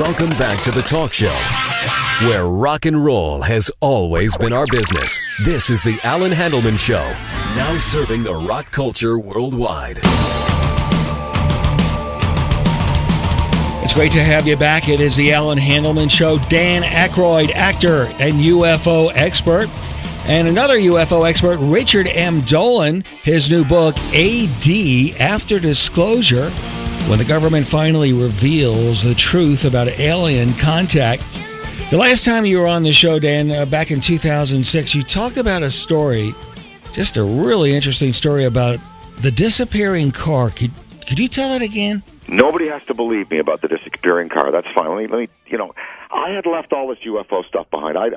Welcome back to the talk show, where rock and roll has always been our business. This is the Allan Handelman Show, now serving the rock culture worldwide. It's great to have you back. It is the Allan Handelman Show. Dan Aykroyd, actor and UFO expert. And another UFO expert, Richard M. Dolan, his new book, AD, After Disclosure, when the government finally reveals the truth about alien contact. The last time you were on the show, Dan, back in 2006, you talked about a story, just a really interesting story about the disappearing car. Could you tell it again? Nobody has to believe me about the disappearing car. That's fine. Let me, I had left all this UFO stuff behind. A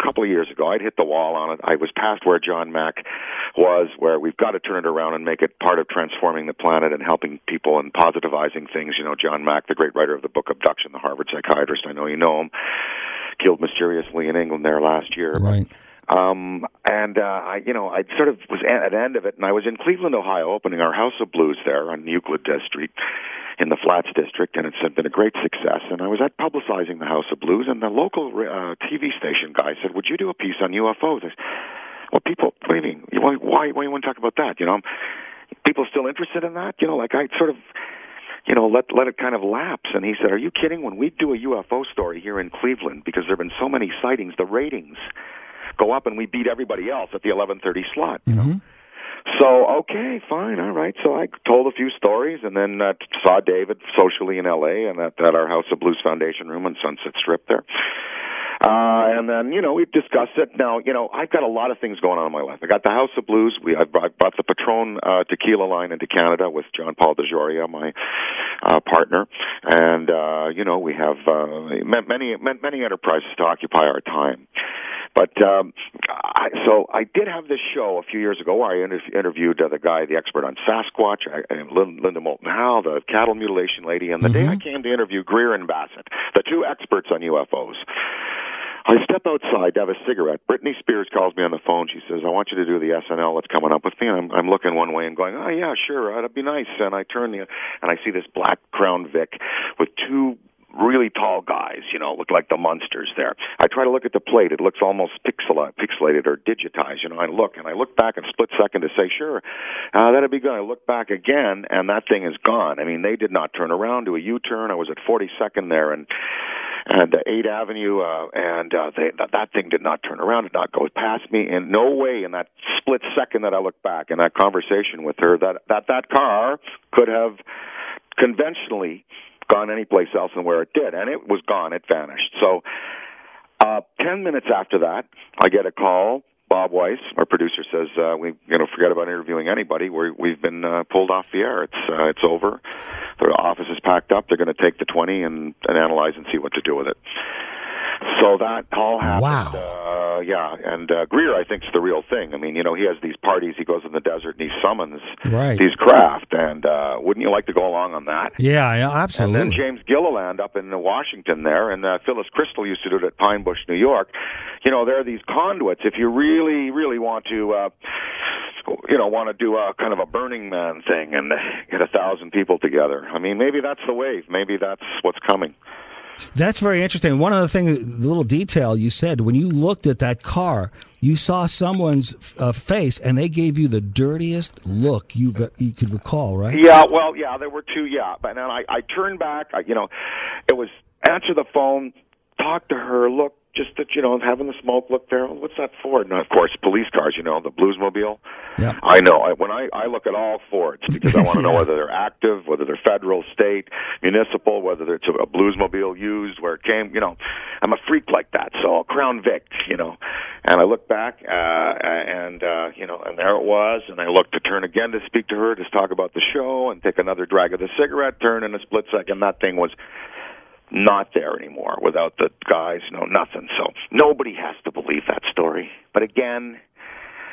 couple of years ago, I'd hit the wall on it. I was past where John Mack was, where we've got to turn it around and make it part of transforming the planet and helping people and positivizing things. John Mack, the great writer of the book Abduction, the Harvard psychiatrist, I know you know him, killed mysteriously in England there last year. Right. I sort of was at the end of it, and I was in Cleveland, Ohio, opening our House of Blues there on Euclid Street in the Flats District, and it's been a great success. And I was at publicizing the House of Blues, and the local TV station guy said, "Would you do a piece on UFOs?" I said, "Well, people, what do you mean? Why you want to talk about that? People still interested in that? I sort of, let it kind of lapse." And he said, "Are you kidding? When we do a UFO story here in Cleveland, because there have been so many sightings, the ratings go up, and we beat everybody else at the 11:30 slot." Mm-hmm. So, okay, fine, all right. So I told a few stories, and then saw David socially in L.A. and at our House of Blues Foundation room on Sunset Strip there. And then, we discussed it. Now, I've got a lot of things going on in my life. I got the House of Blues. I brought the Patron tequila line into Canada with John Paul DeJoria, my partner. And, we have many enterprises to occupy our time. But I did have this show a few years ago where I interviewed the expert on Sasquatch, Linda Moulton Howe, the cattle mutilation lady, and the day I came to interview Greer and Bassett, the two experts on UFOs, I step outside to have a cigarette. Britney Spears calls me on the phone. She says, "I want you to do the SNL that's coming up with me." And I'm looking one way and going, "Oh, yeah, sure, that'd be nice." And I turn and I see this black Crown Vic with two really tall guys, look like the monsters there. I try to look at the plate. It looks almost pixelated or digitized. I look back a split second to say, sure, that'd be good. I look back again, and that thing is gone. I mean, they did not turn around, do a U-turn. I was at 42nd there, and 8th Avenue, that thing did not turn around, did not go past me. In no way in that split second that I looked back in that conversation with her that car could have conventionally gone anyplace else than where it did, and it was gone. It vanished. So 10 minutes after that, I get a call. Bob Weiss, our producer, says, forget about interviewing anybody. We've been pulled off the air. It's over. The office is packed up. They're going to take the 20 and analyze and see what to do with it. So that all happened. Wow. And Greer, I think, is the real thing. I mean, he has these parties. He goes in the desert and he summons these craft. And wouldn't you like to go along on that? Yeah, absolutely. And then James Gilliland up in Washington there, and Phyllis Crystal used to do it at Pine Bush, New York. There are these conduits. If you really, really want to do a kind of a Burning Man thing and get 1,000 people together. I mean, maybe that's the wave. Maybe that's what's coming. That's very interesting. One of the things, the little detail you said, when you looked at that car, you saw someone's face, and they gave you the dirtiest look you could recall, right? Yeah, well, there were two, but then I turned back, it was answer the phone, talk to her, look, just that, having the smoke, look there, what's that for? And, of course, police cars, the Bluesmobile. Yeah. I know. When I look at all Fords, because I want to know whether they're active, whether they're federal, state, municipal, whether it's a Bluesmobile used, where it came, I'm a freak like that. So, Crown Vic, and I look back, and there it was, and I looked to turn again to speak to her, to talk about the show, and take another drag of the cigarette, turn in a split second, that thing was not there anymore without the guys, nothing. So nobody has to believe that story. But again,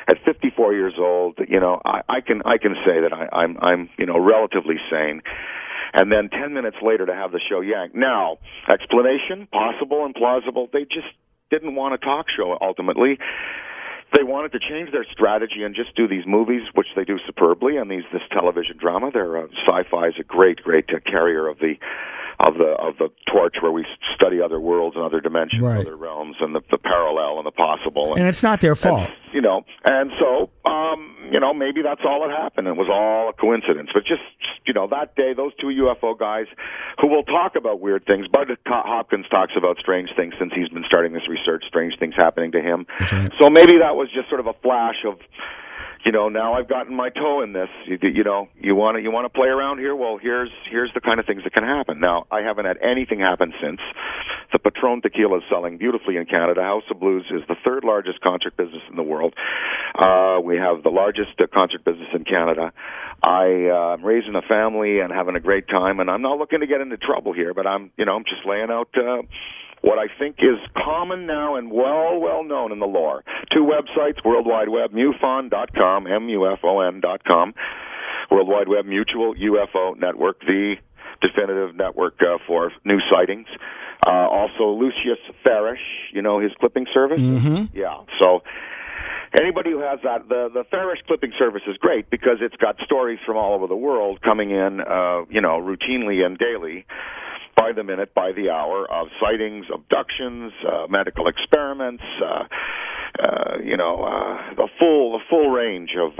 at 54 years old, I can say that I'm relatively sane. And then 10 minutes later to have the show yanked. Now, explanation, possible and plausible. They just didn't want a talk show ultimately. They wanted to change their strategy and just do these movies, which they do superbly, and this television drama. Sci-fi is a great carrier of the the torch where we study other worlds and other dimensions, right. other realms, and the parallel and the possible. And it's not their fault. And so, maybe that's all that happened. It was all a coincidence. But just that day, those two UFO guys who will talk about weird things. Bud Hopkins talks about strange things since he's been starting this research, strange things happening to him. Right. So maybe that was just sort of a flash of, now I've gotten my toe in this. You want to play around here? Well, here's the kind of things that can happen. Now, I haven't had anything happen since. The Patron tequila is selling beautifully in Canada. House of Blues is the third largest concert business in the world. We have the largest concert business in Canada. I'm raising a family and having a great time, and I'm not looking to get into trouble here, but I'm just laying out what I think is common now and well known in the lore. Two websites, World Wide Web, MUFON.com, MUFON.com, World Wide Web Mutual UFO Network, the definitive network for new sightings. Also, Lucius Farish, his clipping service? Mm-hmm. Yeah, so anybody who has that, the Farish clipping service is great because it's got stories from all over the world coming in, routinely and daily, by the minute, by the hour, of sightings, abductions, medical experiments, the full range of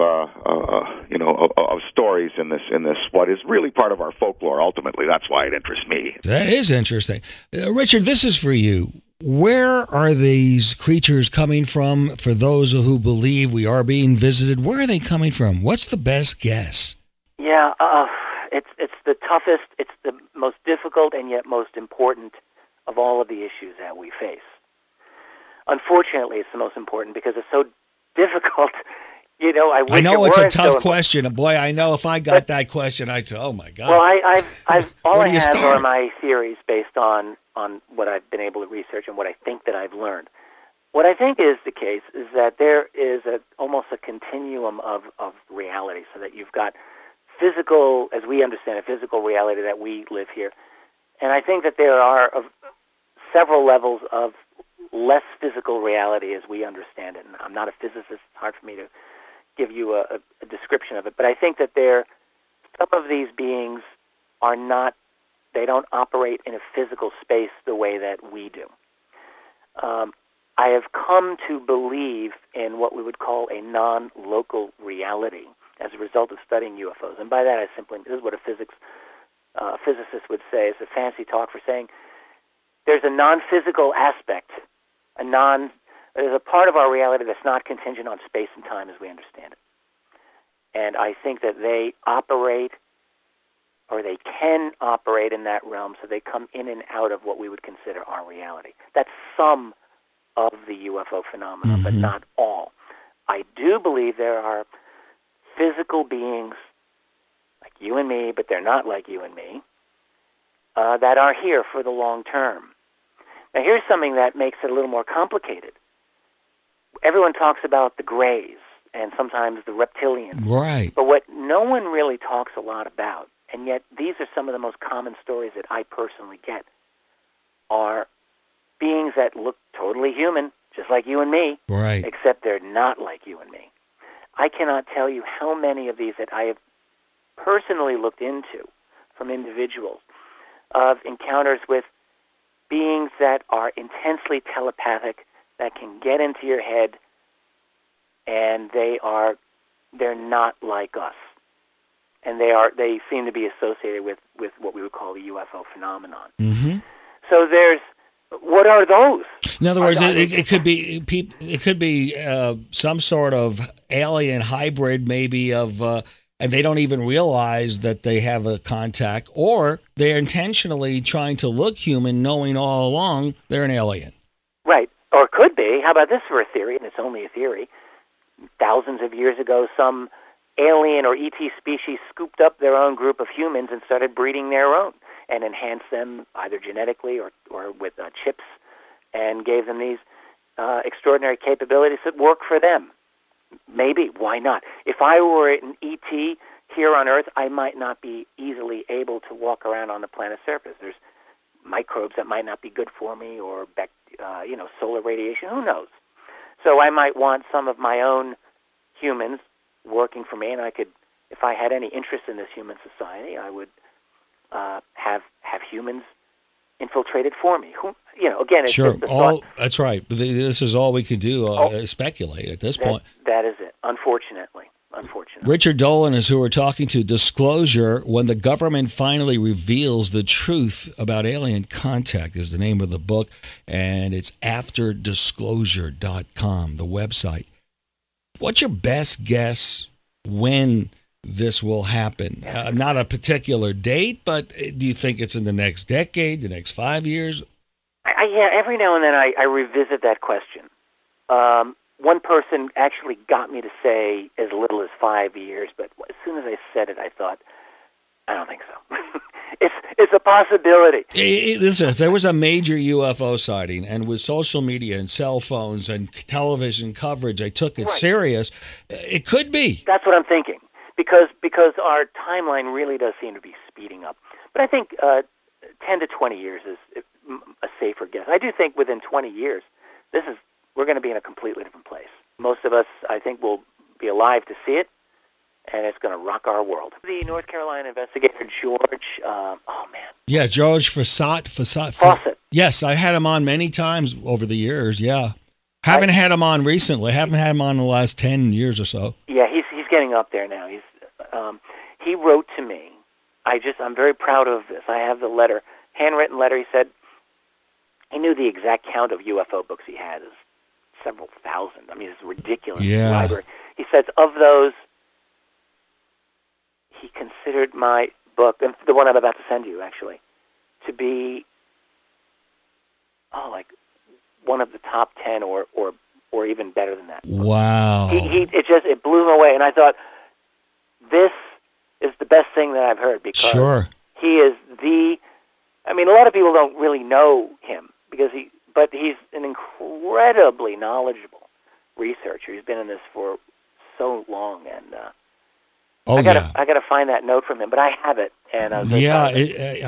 stories in this what is really part of our folklore. Ultimately, that's why it interests me. That is interesting, Richard. This is for you. Where are these creatures coming from? For those who believe we are being visited, where are they coming from? What's the best guess? Yeah, it's the toughest. It's the most difficult and yet most important of all of the issues that we face. Unfortunately, it's the most important because it's so difficult. I know it's a tough question. Boy, I know if I got that question, I'd say, "Oh my God." Well, I've all I have start? are my theories based on what I've been able to research and what I think that I've learned. What I think is the case is that there is almost a continuum of reality, so that you've got physical, as we understand it, physical reality that we live here, and I think that there are several levels of less physical reality as we understand it. And I'm not a physicist; it's hard for me to give you a description of it, but I think that some of these beings are not. They don't operate in a physical space the way that we do. I have come to believe in what we would call a non-local reality as a result of studying UFOs. And by that, this is what a physicist would say. It's a fancy talk for saying there's a non-physical aspect, there's a part of our reality that's not contingent on space and time as we understand it. And I think that they operate, or they can operate in that realm, so they come in and out of what we would consider our reality. That's some of the UFO phenomenon, but not all. I do believe there are physical beings like you and me, but they're not like you and me, that are here for the long term. Now, here's something that makes it a little more complicated. Everyone talks about the Greys and sometimes the reptilians. Right. But what no one really talks a lot about, and yet these are some of the most common stories that I personally get, are beings that look totally human, just like you and me, right, except they're not like you and me. I cannot tell you how many of these that I have personally looked into from individuals of encounters with beings that are intensely telepathic, that can get into your head, and they're not like us. And they seem to be associated with what we would call the UFO phenomenon. Mm-hmm. So what are those? In other words, it could be some sort of alien hybrid, maybe and they don't even realize that they have a contact, or they're intentionally trying to look human, knowing all along they're an alien. Right, or it could be. How about this for a theory? And it's only a theory. Thousands of years ago, some alien or ET species scooped up their own group of humans and started breeding their own, and enhanced them either genetically or with chips, and gave them these extraordinary capabilities that work for them. Maybe. Why not? If I were an ET here on Earth, I might not be easily able to walk around on the planet's surface. There's microbes that might not be good for me, or solar radiation. Who knows? So I might want some of my own humans working for me, and I could, if I had any interest in this human society, I would have humans infiltrated for me. Again, it's sure. just the thought. That's right. This is all we could do, speculate at this point. That is it, unfortunately. Richard Dolan is who we're talking to. Disclosure, when the government finally reveals the truth about alien contact, is the name of the book, and it's afterdisclosure.com, the website. What's your best guess when this will happen? Not a particular date, but do you think it's in the next decade, the next 5 years? Every now and then I revisit that question. One person actually got me to say as little as 5 years, but as soon as I said it, I thought, I don't think so. It's a possibility. Listen, if there was a major UFO sighting, and with social media and cell phones and television coverage, I took it serious, it could be. That's what I'm thinking, because our timeline really does seem to be speeding up. But I think 10 to 20 years is a safer guess. I do think within 20 years, we're going to be in a completely different place. Most of us, I think, will be alive to see it, and it's going to rock our world. The North Carolina investigator, George, Yeah, George Fawcett. Yes, I had him on many times over the years, yeah. Haven't had him on recently. Haven't had him on in the last 10 years or so. Yeah, he's getting up there now. He wrote to me. I'm very proud of this. I have the letter, handwritten letter. He said he knew the exact count of UFO books he had. It was several thousand. I mean, it's ridiculous. Yeah. Library. He says of those, he considered my book, and the one I'm about to send you, actually, to be like one of the top 10 or even better than that. Wow. It blew him away, and I thought, this is the best thing that I've heard, because he is a lot of people don't really know him but he's an incredibly knowledgeable researcher. He's been in this for so long, and I got to find that note from him, but I have it. And I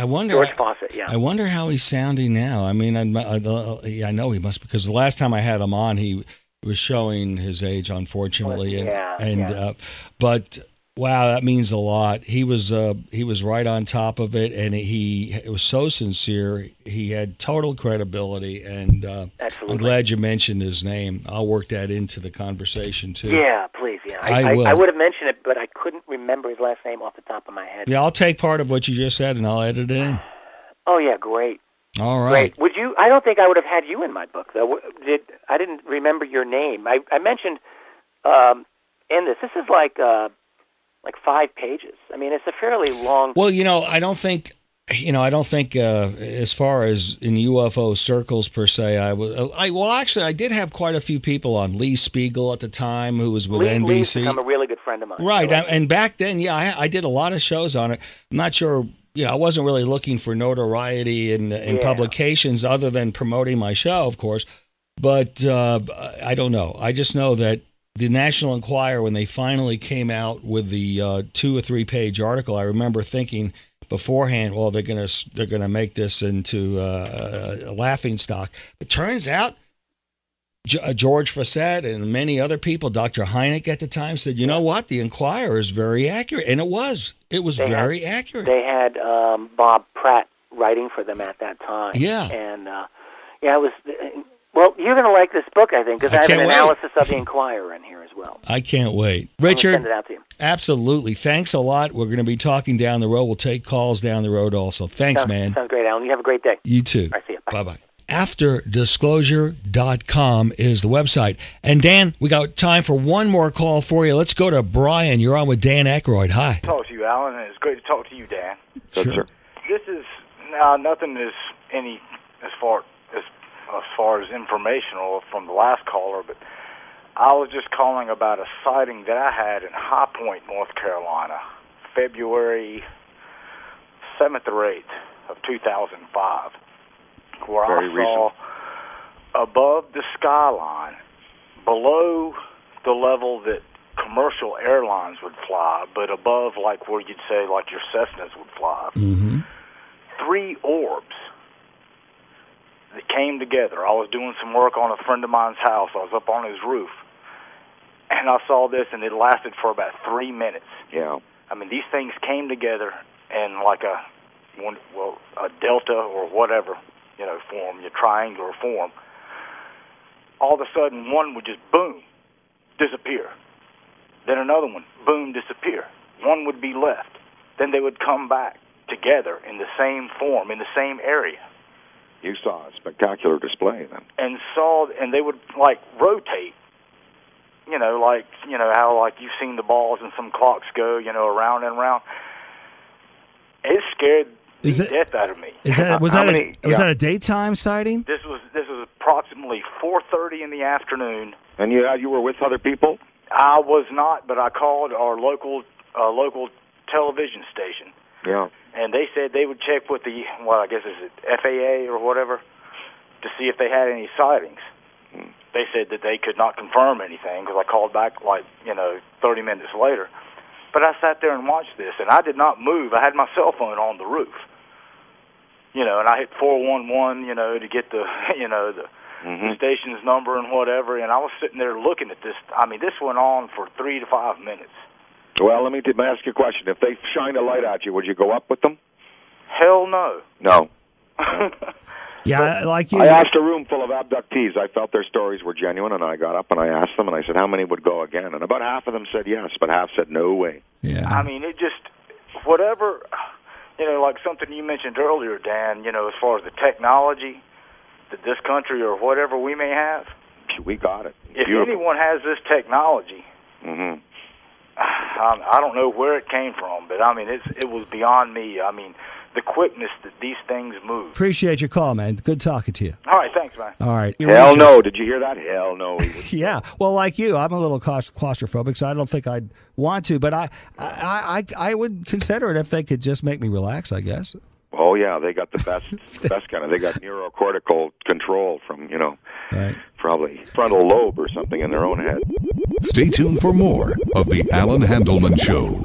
wonder. George Fawcett. Yeah. I wonder how he's sounding now. I mean, I know he must, because the last time I had him on, he was showing his age, unfortunately, but. Wow, that means a lot. He was right on top of it, and it was so sincere. He had total credibility, and I'm glad you mentioned his name. I'll work that into the conversation too. Yeah, please. Yeah, I will. I would have mentioned it, but I couldn't remember his last name off the top of my head. Yeah, I'll take part of what you just said, and I'll edit it in. Oh yeah, great. All right. Great. Would you? I don't think I would have had you in my book though. I didn't remember your name. I mentioned in this. This is like 5 pages. I mean, it's a fairly long. Well, I don't think as far as in UFO circles per se, I did have quite a few people on. Lee Spiegel at the time, who was with NBC. Lee's become a really good friend of mine. Right, and back then, I did a lot of shows on it. I'm not sure, I wasn't really looking for notoriety in publications other than promoting my show, of course. But I don't know. I just know that the National Enquirer, when they finally came out with the 2 or 3 page article, I remember thinking beforehand, well, they're gonna make this into a laughingstock. It turns out George Fawcett and many other people, Dr. Hynek at the time, said, you know what, the Enquirer is very accurate, and it was very accurate. They had Bob Pratt writing for them at that time. Yeah, and it was. Well, you're going to like this book, I think, because I have an analysis of the Enquirer in here as well. I can't wait. Richard, send it out to you. Absolutely. Thanks a lot. We're going to be talking down the road. We'll take calls down the road also. Thanks, man. Sounds great, Alan. You have a great day. You too. All right, see you. Bye. Bye-bye. Afterdisclosure.com is the website. And Dan, we got time for one more call for you. Let's go to Brian. You're on with Dan Aykroyd. Hi. Talk to you, Alan, and it's great to talk to you, Dan. Sure. This is nothing is any as far as informational from the last caller, but I was just calling about a sighting that I had in High Point, North Carolina, February 7th or 8th of 2005, where I saw above the skyline, below the level that commercial airlines would fly, but above like where you'd say like your Cessnas would fly, 3 orbs that came together. I was doing some work on a friend of mine's house. I was up on his roof, and I saw this, and it lasted for about 3 minutes. Yeah. I mean, these things came together in like a, a delta or whatever, form, your triangular form. All of a sudden, one would just boom, disappear. Then another one, boom, disappear. One would be left. Then they would come back together in the same form, in the same area. You saw a spectacular display then. And they would, rotate. How, you've seen the balls and some clocks go, around and around. It scared the death out of me. Was that a daytime sighting? This was approximately 4:30 in the afternoon. And you were with other people? I was not, but I called our local television station. Yeah. And they said they would check with the, I guess is it FAA or whatever, to see if they had any sightings. They said that they could not confirm anything because I called back 30 minutes later. But I sat there and watched this, and I did not move. I had my cell phone on the roof, and I hit 411, to get the, the station's number and whatever. And I was sitting there looking at this. I mean, this went on for 3 to 5 minutes. Well, let me ask you a question. If they shined a light at you, would you go up with them? Hell no. No. Yeah, like you. I asked a room full of abductees. I felt their stories were genuine, and I got up and I asked them, and I said, how many would go again? And about half of them said yes, but half said no way. Yeah. I mean, it just, whatever, like something you mentioned earlier, Dan, as far as the technology that this country or whatever we may have. We got it. If anyone has this technology, I don't know where it came from, but I mean, it was beyond me. I mean, the quickness that these things move. Appreciate your call, man. Good talking to you. All right, thanks, man. All right. Hell no. Did you hear that? Hell no. Yeah. Well, like you, I'm a little claustrophobic, so I don't think I'd want to, but I would consider it if they could just make me relax, I guess. Oh, yeah, they got the best kind of. They got neurocortical control from, right. Probably frontal lobe or something in their own head. Stay tuned for more of The Allan Handelman Show.